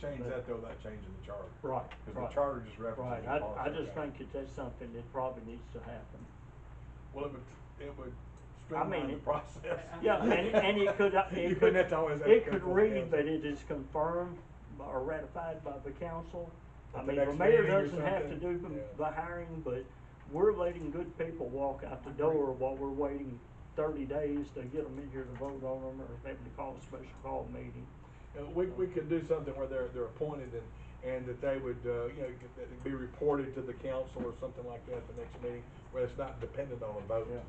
Change that though, without changing the charter. Right, Because right. the charter just references. Right, the I policy just change. think that that's something that probably needs to happen. Well, it would I mean, streamline the process. Yeah, and it could, You it couldn't could, have to always have it to could go before the read council. that it is confirmed or ratified by the council. I At the mean, the next mayor meeting or doesn't have to something? do Yeah. the hiring, but we're letting good people walk out the door while we're waiting 30 days to get them in here to vote on them, or having to call a special call meeting. We could do something where they're appointed and that they would, that it'd be reported to the council or something like that at the next meeting, where it's not dependent on a vote. Yeah.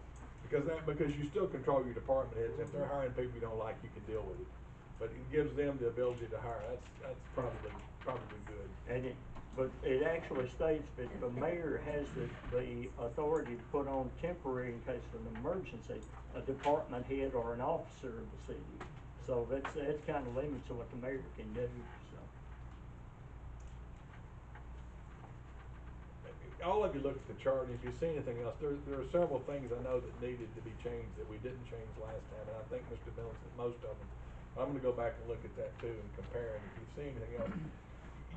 Because you still control your department heads. If they're hiring people you don't like, you can deal with it. But it gives them the ability to hire. That's probably good. But it actually states that the mayor has the authority to put on temporary, in case of an emergency, a department head or an officer of the city. So that's kind of limits to what the mayor can do, so. All of you look at the chart, and if you see anything else, there are several things I know that needed to be changed that we didn't change last time, and I think Mr. Dillon said most of them. I'm gonna go back and look at that too and compare, and if you see anything else,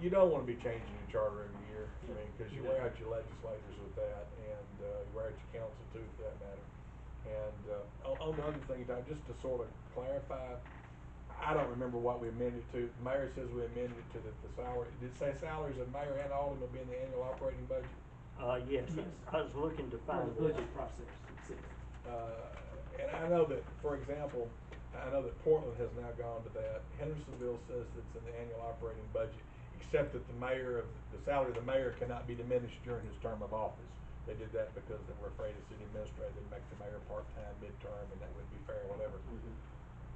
you don't wanna be changing your charter every year, I mean, cause you wear out your legislators with that, and, you wear out your council too, for that matter. And, on the other thing, just to sort of clarify, I don't remember what we amended to. The mayor says we amended it to the salary, did it say salaries of mayor and alderman will be in the annual operating budget? Yes, Yes. I was looking to For find the budget process itself. And I know that, for example, I know that Portland has now gone to that. Hendersonville says it's in the annual operating budget, except that the salary of the mayor cannot be diminished during his term of office. They did that because they were afraid the city administrator would make the mayor part-time midterm, and that wouldn't be fair or whatever. Mhm.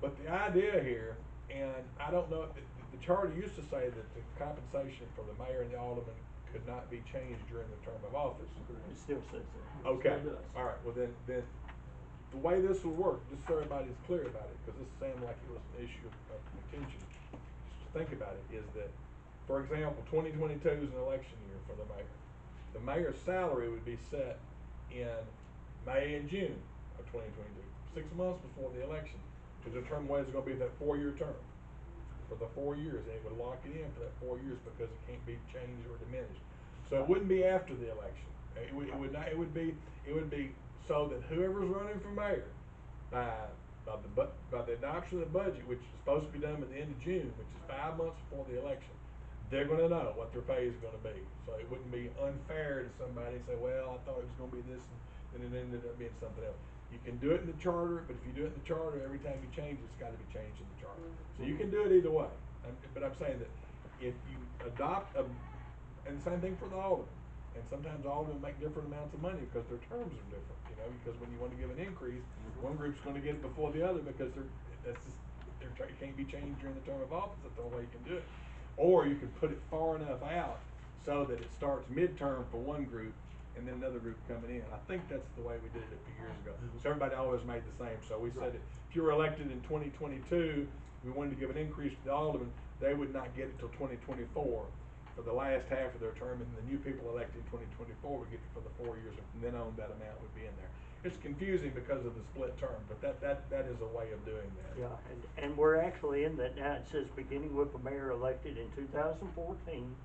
But the idea here, and I don't know, the charter used to say that the compensation for the mayor and the alderman could not be changed during the term of office. It still says that. Okay, Still does. all right, well then, the way this will work, just so everybody's clear about it, because this sounded like it was an issue of contention, just to think about it, is that, for example, 2022 is an election year for the mayor. The mayor's salary would be set in May and June of 2022, 6 months before the election, to determine whether it's gonna be that 4-year term. For the 4 years, and it would lock it in for that 4 years because it can't be changed or diminished. So it wouldn't be after the election. It would not. It would be so that whoever's running for mayor by the adoption of the budget, which is supposed to be done by the end of June, which is 5 months before the election, they're going to know what their pay is going to be. So it wouldn't be unfair to somebody and say, well, I thought it was going to be this, and then it ended up being something else. You can do it in the charter, but if you do it in the charter, every time you change it, it's got to be changed in the charter. So you can do it either way. But I'm saying that if you adopt and the same thing for the alderman. And sometimes aldermen make different amounts of money because their terms are different, because when you want to give an increase, one group's going to get it before the other because it can't be changed during the term of office. That's the only way you can do it. Or you could put it far enough out so that it starts midterm for one group and then another group coming in. I think that's the way we did it a few years ago. So everybody always made the same. So we said if you were elected in 2022, we wanted to give an increase to the alderman, they would not get it till 2024 for the last half of their term, and the new people elected in 2024 would get it for the 4 years, and then on that amount would be in there. It's confusing because of the split term, but that is a way of doing that. Yeah, and we're actually in that now. It says beginning with the mayor elected in 2014,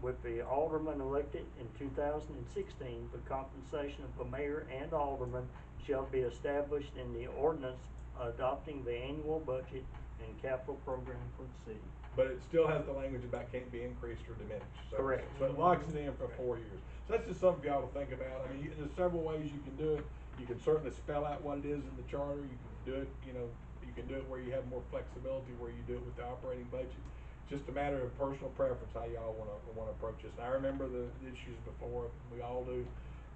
with the alderman elected in 2016, the compensation of the mayor and alderman shall be established in the ordinance adopting the annual budget and capital program for the city. But it still has the language about can't be increased or diminished. So, Correct. So it locks it in for 4 years. So that's just something y'all to think about. I mean, there's several ways you can do it. You can certainly spell out what it is in the charter. You can do it, you can do it where you have more flexibility, where you do it with the operating budget. It's just a matter of personal preference how y'all wanna approach this. And I remember the issues before. We all do,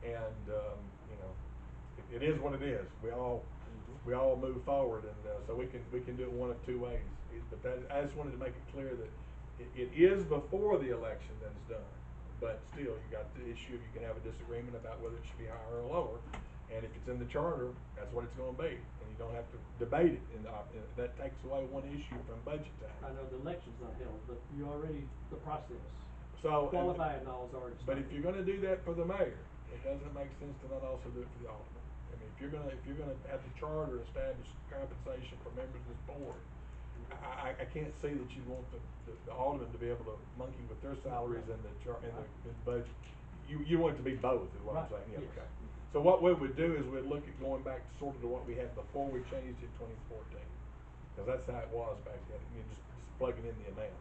and it is what it is. We all move forward, and so we can do it one of two ways. But I just wanted to make it clear that it is before the election that it's done. But still, you got the issue of you can have a disagreement about whether it should be higher or lower. And if it's in the charter, that's what it's going to be, and you don't have to debate it. That takes away one issue from budget time. I know the election's not held, but the process. So Qualified and all is already started. But if you're going to do that for the mayor, it doesn't make sense to not also do it for the alderman. I mean, if you're gonna have the charter establish compensation for members of this board, I can't see that you want the alderman to be able to monkey with their salaries and the and the budget. You want it to be both, is what I'm Right, saying, yeah, yes. okay. So what we would do is we'd look at going back to sort of to what we had before we changed in 2014. Cause that's how it was back then, you just plugging in the amount.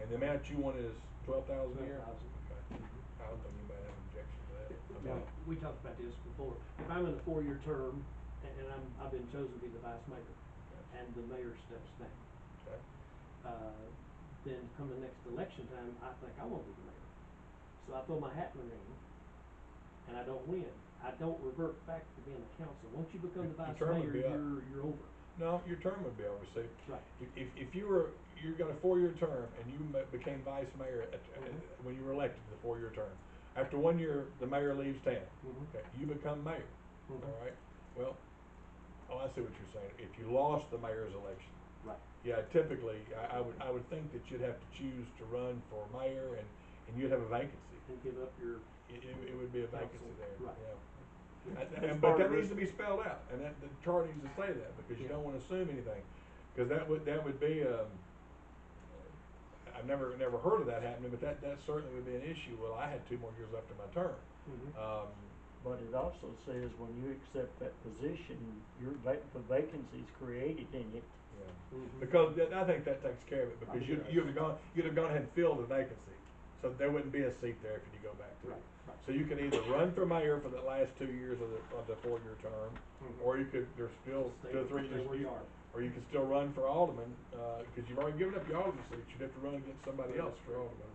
And the amount you want is 12,000 a year? 12,000. Okay. I don't think anybody has an objection to that. Now, Okay. we talked about this before, if I'm in a 4-year term, and I've been chosen to be the vice mayor, and the mayor steps down, Okay. then come the next election time, I think I won't be the mayor. So I throw my hat in the ring, and I don't win. I don't revert back to being the council. Once you become the Your vice term would mayor, be up. you're over. No, your term would be over, see. Right. If you got a 4-year term and you became vice mayor when you were elected to the 4-year term, after 1 year, the mayor leaves town. Mhm. Okay, you become mayor, Mhm. all right? Well, I see what you're saying. If you lost the mayor's election, Right. yeah, typically, I would think that you'd have to choose to run for mayor and you'd have a vacancy. And give up your It would be a vacancy council, there, right. yeah. That's But part that of needs it. to be spelled out, and that, the chart needs to say that, because you Yeah. don't wanna assume anything. Cause that would be, I've never heard of that happening, but that certainly would be an issue. Well, I had 2 more years left in my term. Mhm. But it also says when you accept that position, the vacancy's created in it. Yeah. Mhm. Because I think that takes care of it, because Right, you'd it have does. you'd have gone ahead and filled the vacancy. So there wouldn't be a seat there if you go back to it. Right, right. So you can either run for mayor for the last 2 years of the 4-year term, Mhm. or you could, there's still Stay 2 or 3 where years. you are. Or you can still run for alderman, cause you've already given up your alderman seat, you'd have to run against somebody else for alderman.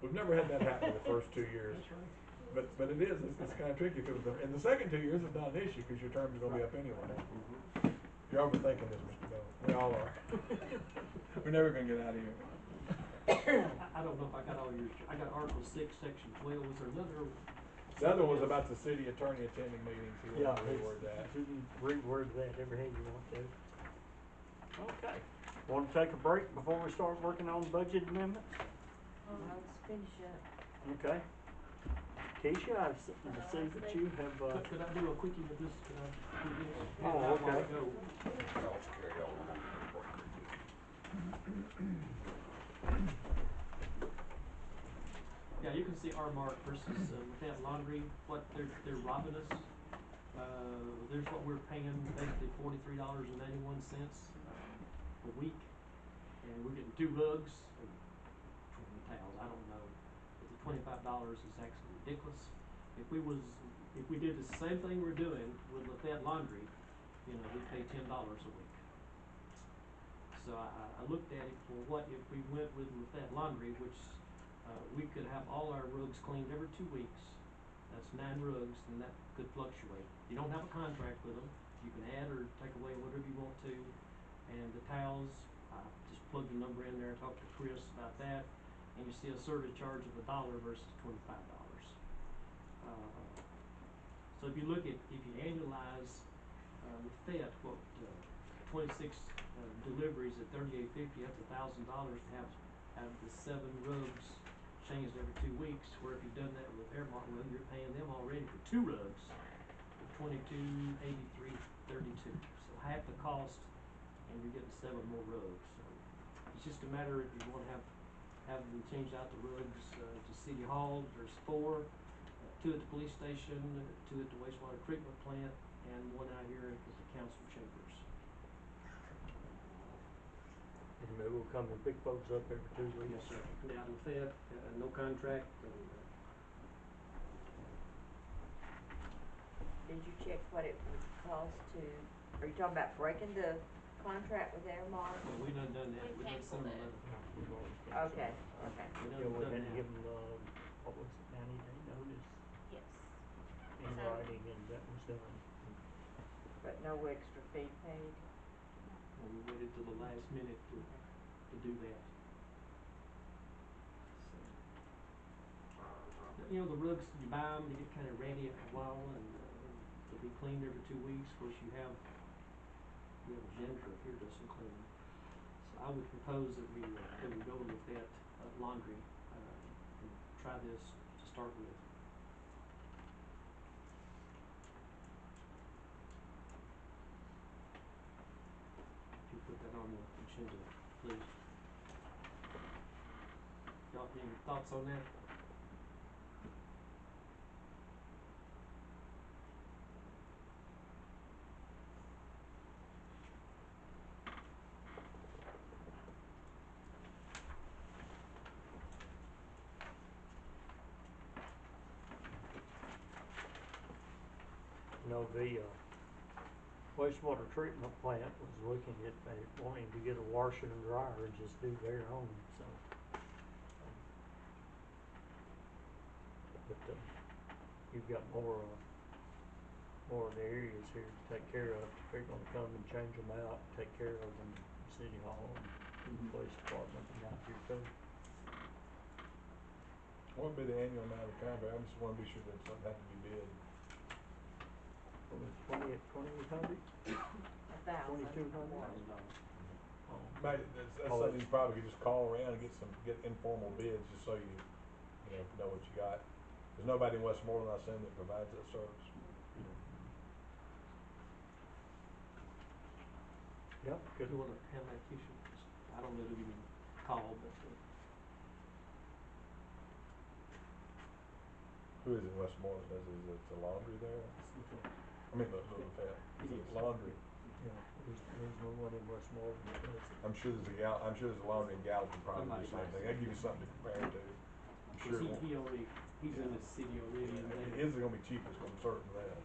We've never had that happen in the first 2 years. That's right. But it is, it's kinda tricky, cause in the second 2 years, it's not an issue, cause your term's gonna be up anyway. Mhm. You're overthinking this, Mr. Bell. We all are. We're never gonna get out of here. I don't know if I got all your, I got Article 6, Section 12, was there another? The other one was something about else? the city attorney attending meetings, he Yeah, wanted to reword that. you can reword that every how you want to. Okay. Want to take a break before we start working on budget amendments? Let's finish up. Okay. Keisha, I see that you have, Could I do a quickie with this? Could I do this? Oh, Hand it out while we okay. go. Yeah, you can see our mark versus Lafayette Laundry, what they're robbing us. There's what we're paying, basically $43.91 a week, and we're getting 2 rugs and 20 towels. I don't know, but the $25 is actually ridiculous. If we did the same thing we're doing with Lafayette Laundry, you know, we pay $10 a week. So I looked at it for what if we went with Lafayette Laundry, which we could have all our rugs cleaned every 2 weeks. That's 9 rugs, and that could fluctuate. You don't have a contract with them. You can add or take away whatever you want to. And the towels, I just plug the number in there and talk to Chris about that. And you see a service charge of $1 versus $25. So if you look at, if you annualize Lafayette, what 26 deliveries at $38.50, that's $1,000 to have the 7 rugs changed every 2 weeks. Where if you've done that with Airmark, well, you're paying them already for 2 rugs for $22.83.32. So half the cost, and you're getting 7 more rugs. So it's just a matter if you want to have them change out the rugs to City Hall. There's 4, 2 at the police station, 2 at the wastewater treatment plant, and 1 out here at the council chambers. and they will come and pick folks up every 2 weeks. Yes, sir. Down in Fed, no contract, and Did you check what it would cost to, are you talking about breaking the contract with Airmark? we done that. We done sent canceled them a it. letter. We've already canceled Okay, it. okay. We Yeah, we done had to that. give them, what was it, 90-day notice Yes. in So- writing, and that was done. But no extra fee paid? And we waited till the last minute to do that. So, you know, the rugs, you buy them, they get kind of ratty after a while, and they'll be cleaned every 2 weeks. Of course, we have a janitor up here does some cleaning. So I would propose that we go with that laundry, and try this to start with. into it, please. Y'all, any thoughts on that? You know, the wastewater treatment plant was looking at wanting to get a washer and dryer and just do their own, so. But you've got more of the areas here to take care of. They're gonna come and change them out, take care of them, City Hall and the police department and out here too. What would be the annual amount of contract? I just wanna be sure that something had to be bid. What was it, 2,800? 1,000. 2,200? Maybe that's Oh, something you probably could just call around and get informal bids, just so you know what you got. There's nobody in Westmoreland, I assume, that provides that service. Yep, If you wanna handle that, Keisha, I don't know who you call, but, Who is in Westmoreland? Is it the laundry there? I mean, the Lafayette. Is it laundry? yeah, there's no one in Westmoreland that does it. I'm sure there's a laundry in Gallatin probably do the same thing. They give you something to compare to. I'm sure. cause he's in this city already, and they. His is gonna be cheapest, I'm certain of that.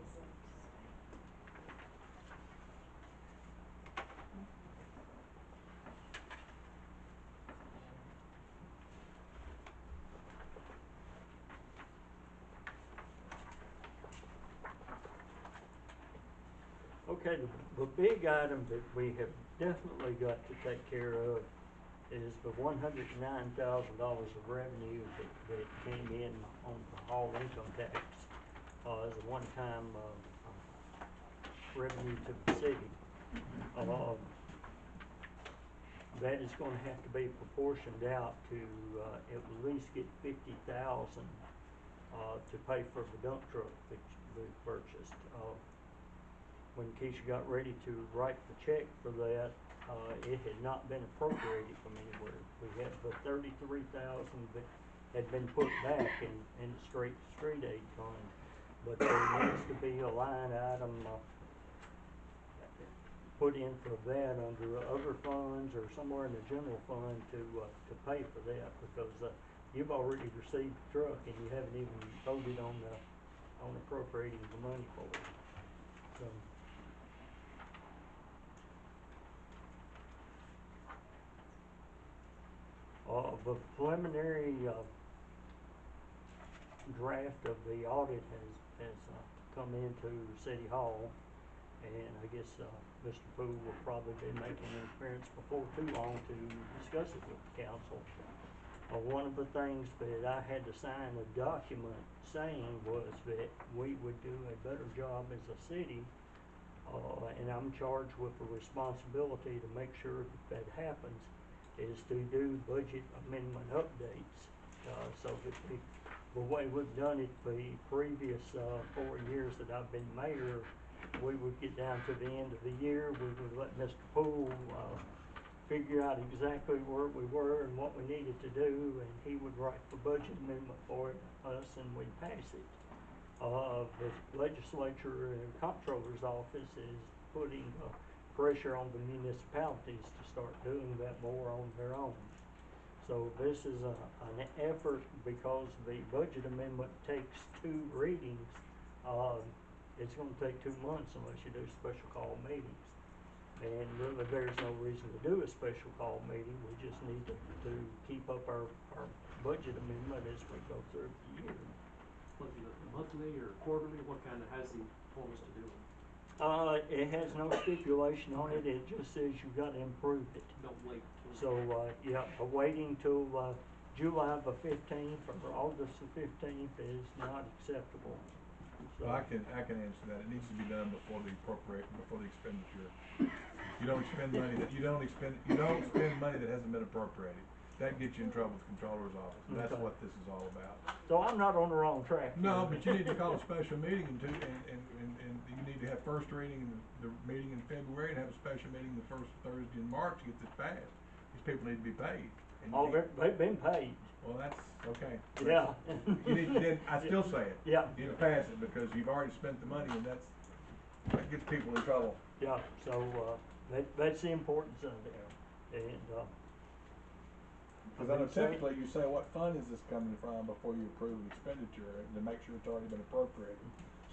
Okay, the big item that we have definitely got to take care of is the $109,000 of revenue that came in on the hall income tax, as a one-time, revenue to the city. That is gonna have to be proportioned out to, at least get 50,000, to pay for the dump truck that we purchased. When Keisha got ready to write the check for that, it had not been appropriated from anywhere. We had the 33,000 that had been put back in the street aid fund, but there needs to be a line item, put in for that under other funds or somewhere in the general fund to pay for that, because, you've already received the truck and you haven't even voted on appropriating the money for it, so. The preliminary, draft of the audit has come into City Hall, and I guess, Mr. Poole will probably be making an appearance before too long to discuss it with the council. One of the things that I had to sign a document saying was that we would do a better job as a city, and I'm charged with the responsibility to make sure that happens, is to do budget amendment updates, so that the way we've done it the previous 4 years that I've been mayor, we would get down to the end of the year, we would let Mr. Poole figure out exactly where we were and what we needed to do, and he would write the budget amendment for us, and we'd pass it. The legislature and comptroller's office is putting pressure on the municipalities to start doing that more on their own. So this is an effort, because the budget amendment takes 2 readings. It's gonna take 2 months unless you do special call meetings. And really, there's no reason to do a special call meeting. We just need to keep up our budget amendment as we go through the year. What, monthly or quarterly, how does he want us to do it? It has no stipulation on it, it just says you gotta improve it. Don't wait So, till. yeah, waiting till, July the 15th or August the 15th is not acceptable. So, Well, I can answer that. It needs to be done before the expenditure. You don't spend money that hasn't been appropriated. that gets you in trouble with the controller's office, and that's Okay. what this is all about. So I'm not on the wrong track. No, here. but you need to call a special meeting and you need to have first reading in the meeting in February and have a special meeting the first Thursday in March to get this passed. These people need to be paid. And Oh, you- they've been paid. well, that's, okay. Yeah. You need, then, I still say it. Yeah. You need to pass it because you've already spent the money and that gets people in trouble. Yeah, so, that's the importance of it, and, Cause I know I've been saying- typically you say, what fund is this coming from before you approve an expenditure to make sure it's already been appropriated.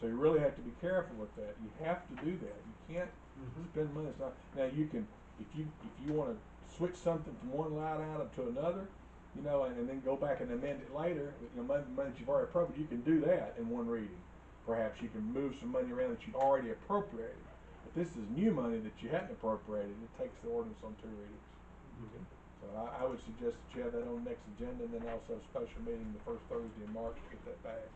So you really have to be careful with that. You have to do that. You can't Mhm. spend money. It's not, now you can, if you wanna switch something from one line item to another, you know, and then go back and amend it later, you know, money that you've already appropriated, you can do that in one reading. Perhaps you can move some money around that you've already appropriated. But this is new money that you hadn't appropriated. It takes the ordinance on 2 readings. Mhm. So I would suggest that you have that on the next agenda and then also a special meeting the first Thursday in March to get that passed.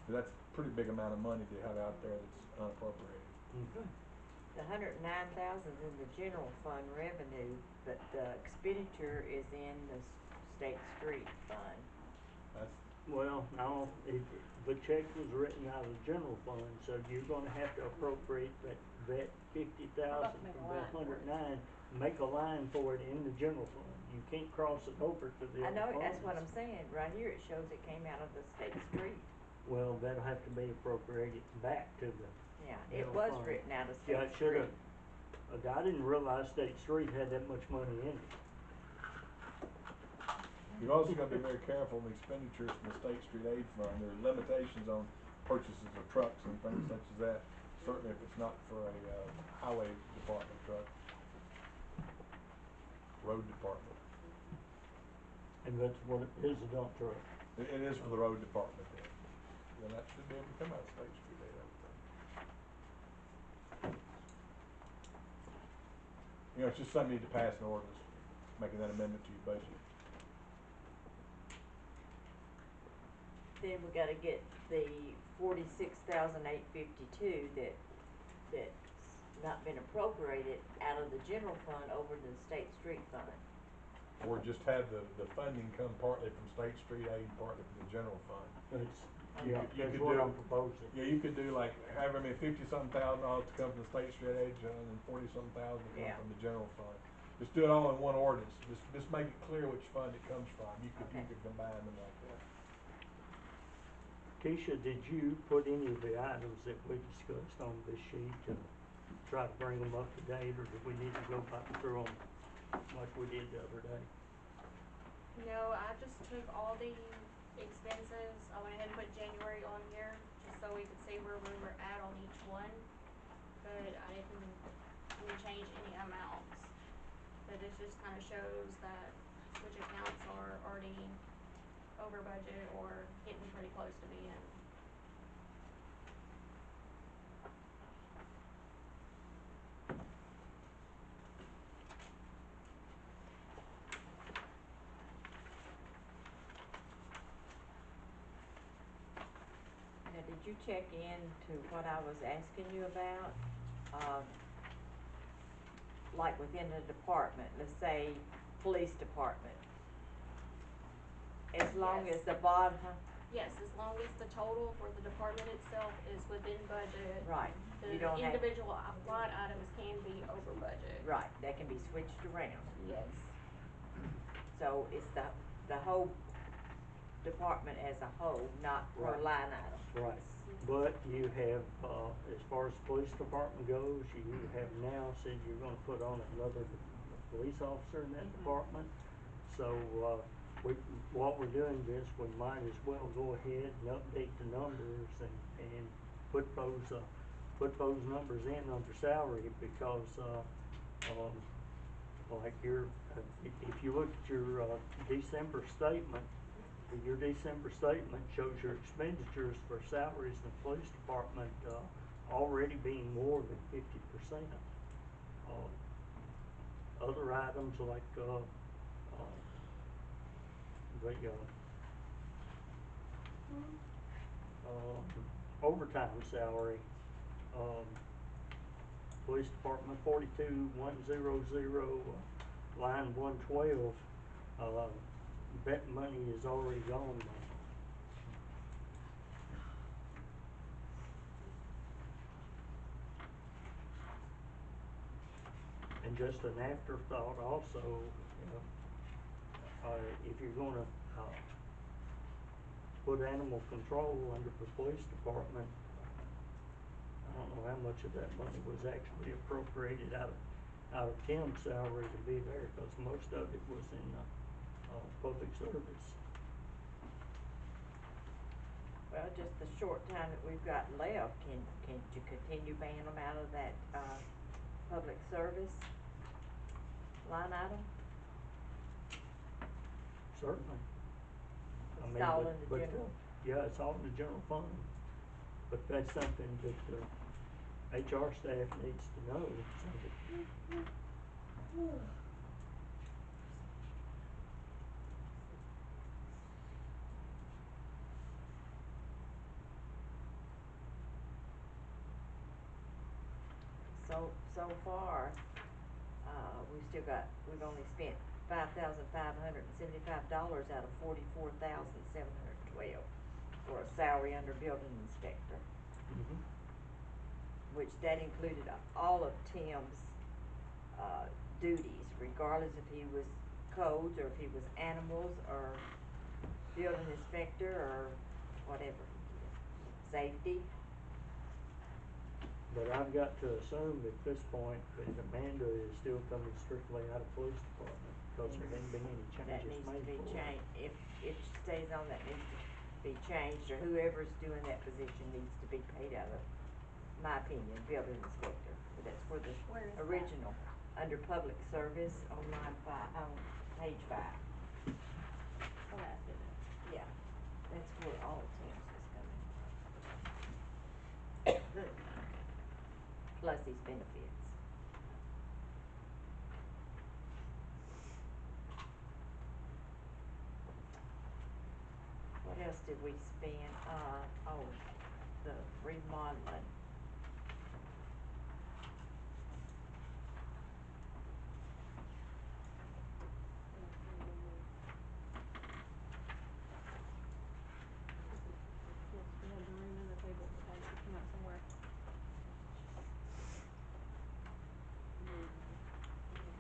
Cause that's a pretty big amount of money to have out there that's unappropriated. Okay. The 109,000 is in the general fund revenue, but the expenditure is in the state street fund. That's, Well, no, the check was written out of the general fund, so you're gonna have to appropriate that 50,000 make a from line that for it. 109, make a line for it in the general fund. You can't cross it over to the I other know, funds. that's what I'm saying, right here it shows it came out of the state street. Well, that'll have to be appropriated back to the, Yeah, it General was fund. written out of yeah, state it should've, street. I didn't realize State Street had that much money in it. you've also gotta be very careful in the expenditures from the State Street Aid Fund. There are limitations on purchases of trucks and things such as that. Certainly if it's not for a, highway department truck. Road department. And that's what it is, a dump truck. It is for the road department then. Then that should be able to come out of State Street Aid, I would think. You know, it's just something you need to pass an ordinance, making that amendment to your budget. Then we gotta get the 46,852 that's not been appropriated out of the general fund over to the state street fund. Or just have the funding come partly from State Street Aid, partly from the general fund. That's, You yeah, could- you that's could what do- I'm proposing. Yeah, you could do like, however many, $50-something thousand to come from the State Street Aid, and 40-something thousand to come Yeah. from the general fund. Just do it all in one ordinance, just make it clear which fund it comes from, you could Okay. combine them like that. Keisha, did you put any of the items that we discussed on this sheet to try to bring them up to date, or do we need to go back through them like we did the other day? No, I just took all the expenses, I went ahead and put January on here, just so we could see where we were at on each one. But I didn't change any amounts. But this just kinda shows that which accounts are already over budget or getting pretty close to being. Now, did you check into what I was asking you about? Like within the department, let's say police department. As long Yes. as the bottom, Yes, as long as the total for the department itself is within budget. right, The you don't have, individual line items can be over budget. right, that can be switched around. Yes. So it's the whole department as a whole, not per Right. line item. Right, but you have, as far as the police department goes, you have now said you're gonna put on another police officer in that Mhm. department. So, what we're doing is, we might as well go ahead and update the numbers and put those numbers in under salary, because, like if you look at your, December statement, shows your expenditures for salaries in the police department, already being more than 50%. Other items like, the, overtime salary, police department 42,100, line 112, that money is already gone now. And just an afterthought also, you know, if you're gonna, put animal control under the police department, I don't know how much of that money was actually appropriated out of Tim's salary to be there, cause most of it was in, public service. Well, just the short time that we've got left, can you continue paying them out of that, public service line item? Certainly. I It's mean, all but- in the but, general. Yeah, it's all in the general fund, but that's something that the HR staff needs to know, so that. So far, we've only spent $5,575 out of $44,712 for a salary under building inspector, Mhm. which that included all of Tim's, duties, regardless if he was codes or if he was animals or building inspector or whatever he did, safety. But I've got to assume at this point that Amanda is still coming strictly out of police department, because there hadn't been any That changes needs to made be for her. changed, if she stays on, that needs to be changed, or whoever's doing that position needs to be paid out of, my opinion, building inspector, but that's where the Where is that? original, under public service on line 5, on page 5. Oh, that's it. Yeah, that's where all Tim's is coming from. Plus his benefits. What else did we spend, the remodeling. Yes, we had the room and the table, but had to come out somewhere.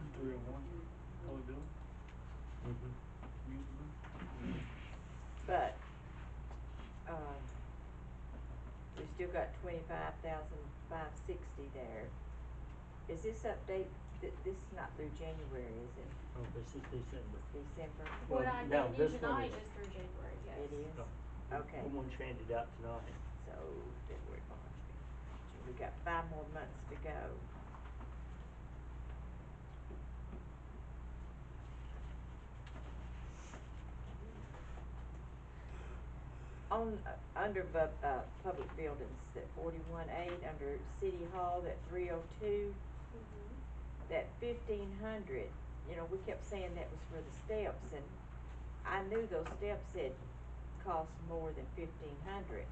And 301, Holy Bill, Mhm. community room. But, we still got 25,560 there. Is this update, this is not through January, is it? Oh, this is December. December? Well, What I now gave you this one tonight is- is through January, yes. It is? No, Okay. The one handed out tonight. So, February, March, June, we got 5 more months to go. On, under public buildings, that 41-8, under City Hall, that 302, that 1,500, you know, we kept saying that was for the steps, and I knew those steps had cost more than 1,500.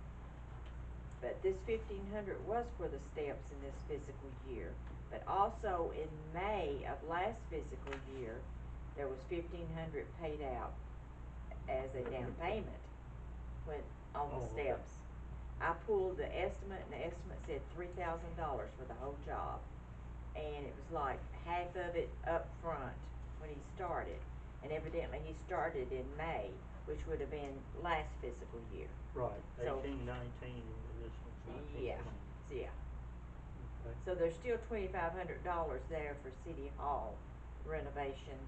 But this 1,500 was for the steps in this physical year. But also in May of last physical year, there was 1,500 paid out as a down payment on the Oh, okay. steps. I pulled the estimate, and the estimate said $3,000 for the whole job. And it was like half of it up front when he started. And evidently he started in May, which would have been last physical year. Right, So- 18-19, and this one's 19-20. Yeah. Okay. So there's still $2,500 there for City Hall renovation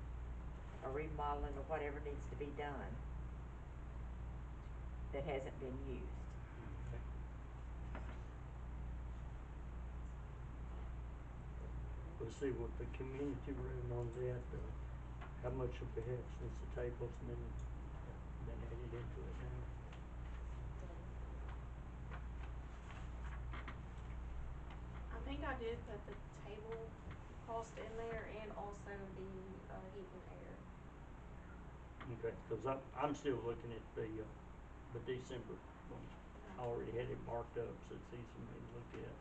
or remodeling or whatever needs to be done that hasn't been used. Okay. We'll see what the community room on that, how much will be had since the table's been added into it now. I think I did put the table cost in there and also the, heat and air. Okay, cause I'm still looking at the December one. I already had it marked up, so it's easy for me to look at.